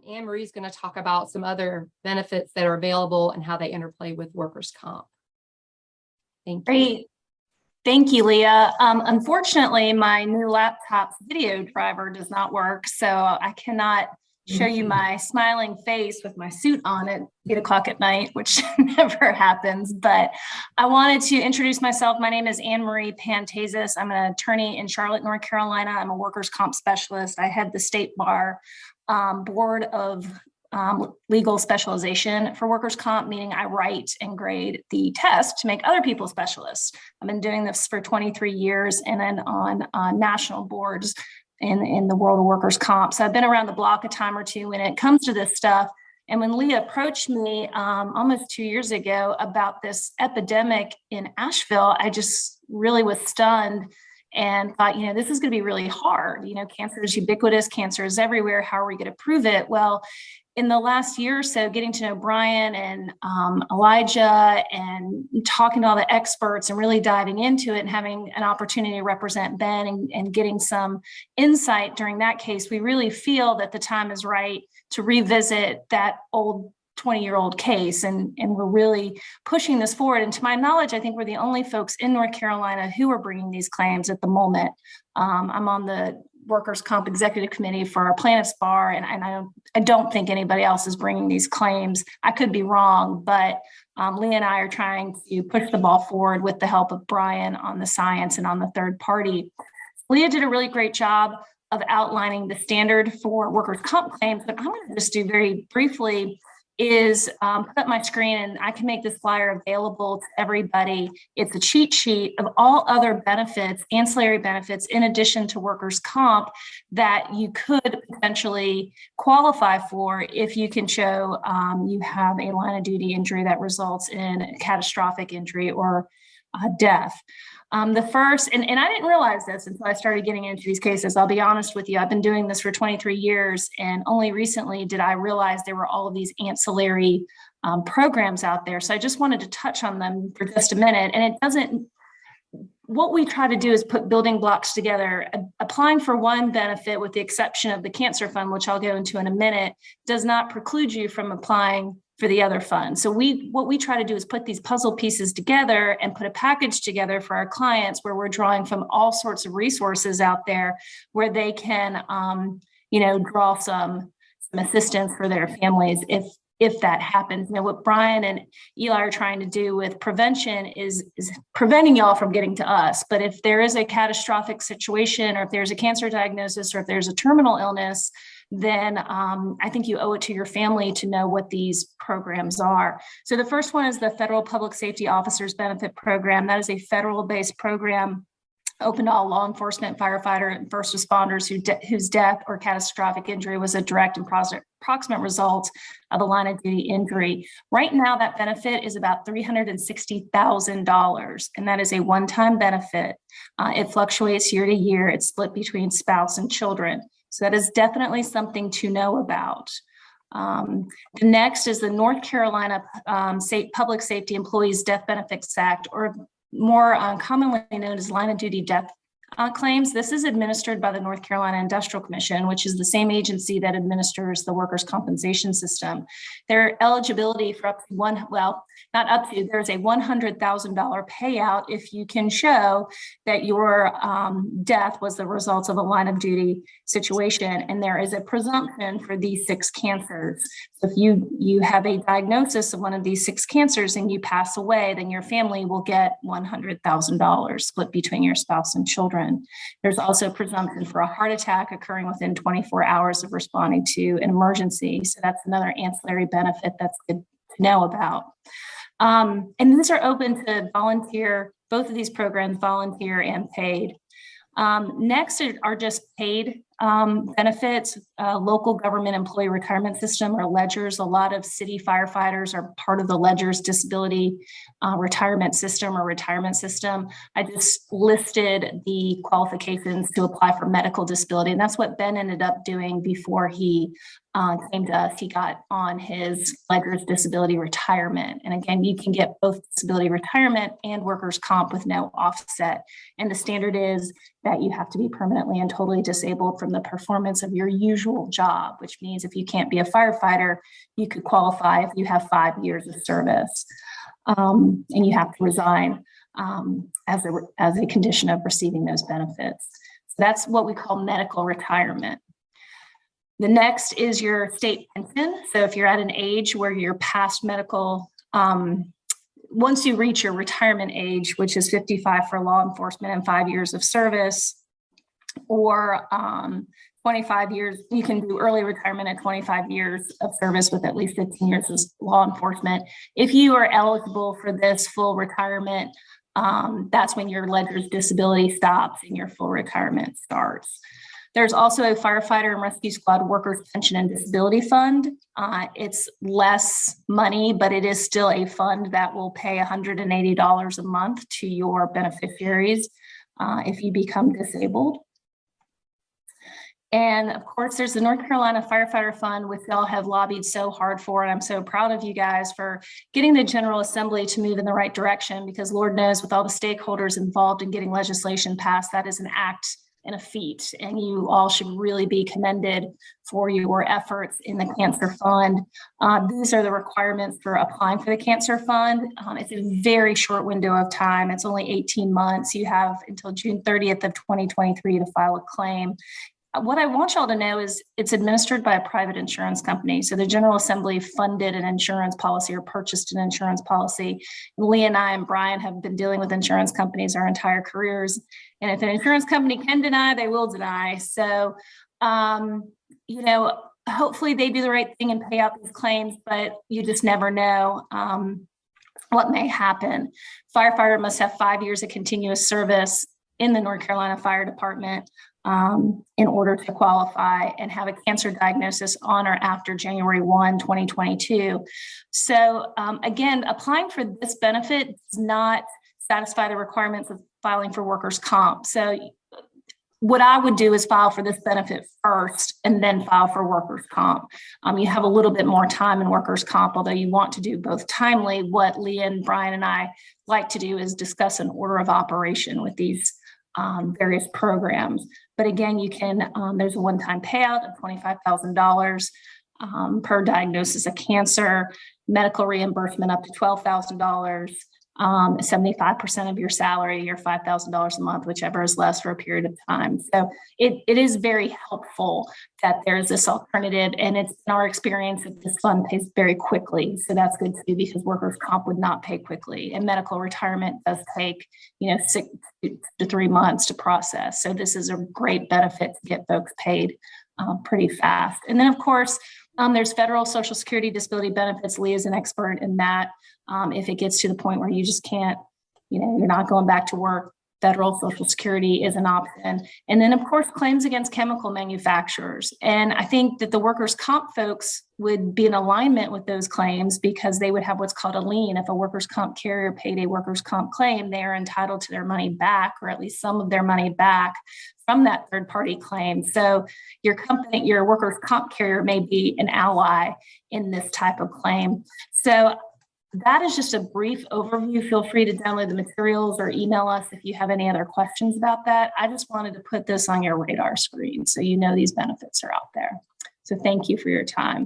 Annemarie is going to talk about some other benefits that are available and how they interplay with workers' comp. Thank you. Great. Thank you, Leah. Unfortunately, my new laptop's video driver does not work, so I cannot show you my smiling face with my suit on at 8 o'clock at night, which never happens. But I wanted to introduce myself. My name is Annemarie Pantazis. I'm an attorney in Charlotte, North Carolina. I'm a workers' comp specialist. I head the state bar board of legal specialization for workers' comp, meaning I write and grade the test to make other people specialists. I've been doing this for 23 years and then on national boards in the world of workers' comp. So I've been around the block a time or two when it comes to this stuff. And when Leah approached me almost 2 years ago about this epidemic in Asheville, I just really was stunned and thought, this is going to be really hard. Cancer is ubiquitous, cancer is everywhere. How are we going to prove it? Well, in the last year or so, getting to know Brian and Elijah and talking to all the experts and really diving into it and having an opportunity to represent Ben and getting some insight during that case, we really feel that the time is right to revisit that old 20-year-old case. And we're really pushing this forward. And to my knowledge, I think we're the only folks in North Carolina who are bringing these claims at the moment. I'm on the workers' comp executive committee for our plaintiffs bar, and I don't think anybody else is bringing these claims. I could be wrong, but Leah and I are trying to push the ball forward with the help of Brian on the science and on the third party. Leah did a really great job of outlining the standard for workers' comp claims, but I'm going to just do very briefly is put up my screen, and I can make this flyer available to everybody. It's a cheat sheet of all other benefits, ancillary benefits, in addition to workers' comp that you could potentially qualify for if you can show you have a line of duty injury that results in a catastrophic injury or death. The first, and I didn't realize this until I started getting into these cases. I'll be honest with you. I've been doing this for 23 years, and only recently did I realize there were all of these ancillary programs out there. So I just wanted to touch on them for just a minute. And it doesn't, what we try to do is put building blocks together. Applying for one benefit, with the exception of the cancer fund, which I'll go into in a minute, does not preclude you from applying for the other fund. So what we try to do is put these puzzle pieces together and put a package together for our clients where we're drawing from all sorts of resources out there where they can, draw some assistance for their families if that happens. What Brian and Eli are trying to do with prevention is preventing y'all from getting to us. But if there is a catastrophic situation, or if there's a cancer diagnosis, or if there's a terminal illness, then I think you owe it to your family to know what these programs are. So the first one is the Federal Public Safety Officers Benefit Program. That is a federal-based program open to all law enforcement, firefighter, and first responders whose death or catastrophic injury was a direct and proximate result of a line of duty injury. Right now, that benefit is about $360,000, and that is a one-time benefit. It fluctuates year to year. It's split between spouse and children. So that is definitely something to know about. The next is the North Carolina Public Safety Employees Death Benefits Act, or more commonly known as line of duty death claims. This is administered by the North Carolina Industrial Commission, which is the same agency that administers the workers' compensation system. Their eligibility for up to there's a $100,000 payout if you can show that your death was the result of a line of duty situation. And there is a presumption for these 6 cancers. So if you have a diagnosis of one of these 6 cancers and you pass away, then your family will get $100,000 split between your spouse and children. There's also presumption for a heart attack occurring within 24 hours of responding to an emergency. So that's another ancillary benefit that's good to know about. And these are open to volunteer, both of these programs, volunteer and paid. Next are just paid benefits, local government employee retirement system, or ledgers. A lot of city firefighters are part of the ledgers disability retirement system or retirement system. I just listed the qualifications to apply for medical disability, and that's what Ben ended up doing before he came to us, he got on his Ledger's disability retirement. And again, you can get both disability retirement and workers' comp with no offset. And the standard is that you have to be permanently and totally disabled from the performance of your usual job, which means if you can't be a firefighter, you could qualify if you have 5 years of service. And you have to resign as a condition of receiving those benefits. So that's what we call medical retirement. The next is your state pension. So if you're at an age where you're past medical, once you reach your retirement age, which is 55 for law enforcement and 5 years of service, or 25 years, you can do early retirement at 25 years of service with at least 15 years of law enforcement. If you are eligible for this full retirement, that's when your Ledger's disability stops and your full retirement starts. There's also a firefighter and rescue squad workers pension and disability fund. It's less money, but it is still a fund that will pay $180 a month to your beneficiaries if you become disabled. And of course, there's the North Carolina Firefighter Fund, which y'all have lobbied so hard for. And I'm so proud of you guys for getting the General Assembly to move in the right direction, because Lord knows with all the stakeholders involved in getting legislation passed, that is an act and a feat, and you all should really be commended for your efforts in the Cancer Fund. These are the requirements for applying for the Cancer Fund. It's a very short window of time. It's only 18 months. You have until June 30th of 2023 to file a claim. What I want y'all to know is it's administered by a private insurance company. So the General Assembly funded an insurance policy or purchased an insurance policy. Lee and I and Brian have been dealing with insurance companies our entire careers. And if an insurance company can deny, they will deny. So, you know, hopefully they do the right thing and pay out these claims, but you just never know what may happen. Firefighter must have 5 years of continuous service in the North Carolina Fire Department in order to qualify and have a cancer diagnosis on or after January 1, 2022. So again, applying for this benefit does not satisfy the requirements of filing for workers' comp. So what I would do is file for this benefit first and then file for workers' comp. You have a little bit more time in workers' comp, although you want to do both timely. What Leah and Brian and I like to do is discuss an order of operation with these various programs. But again, you can, there's a one-time payout of $25,000 per diagnosis of cancer, medical reimbursement up to $12,000, 75% of your salary, or $5,000 a month, whichever is less, for a period of time. So it is very helpful that there's this alternative, and it's in our experience that this fund pays very quickly. So that's good too, because workers' comp would not pay quickly, and medical retirement does take, 6 to 3 months to process. So this is a great benefit to get folks paid pretty fast. And then of course, there's federal Social Security disability benefits. Lee is an expert in that. If it gets to the point where you just can't, you're not going back to work, federal Social Security is an option. And then of course, claims against chemical manufacturers. And I think that the workers' comp folks would be in alignment with those claims, because they would have what's called a lien. If a workers' comp carrier paid a workers' comp claim, they are entitled to their money back, or at least some of their money back from that third-party claim. So your company, your workers' comp carrier may be an ally in this type of claim. So that is just a brief overview. Feel free to download the materials or email us if you have any other questions about that. I just wanted to put this on your radar screen so you know these benefits are out there. So thank you for your time.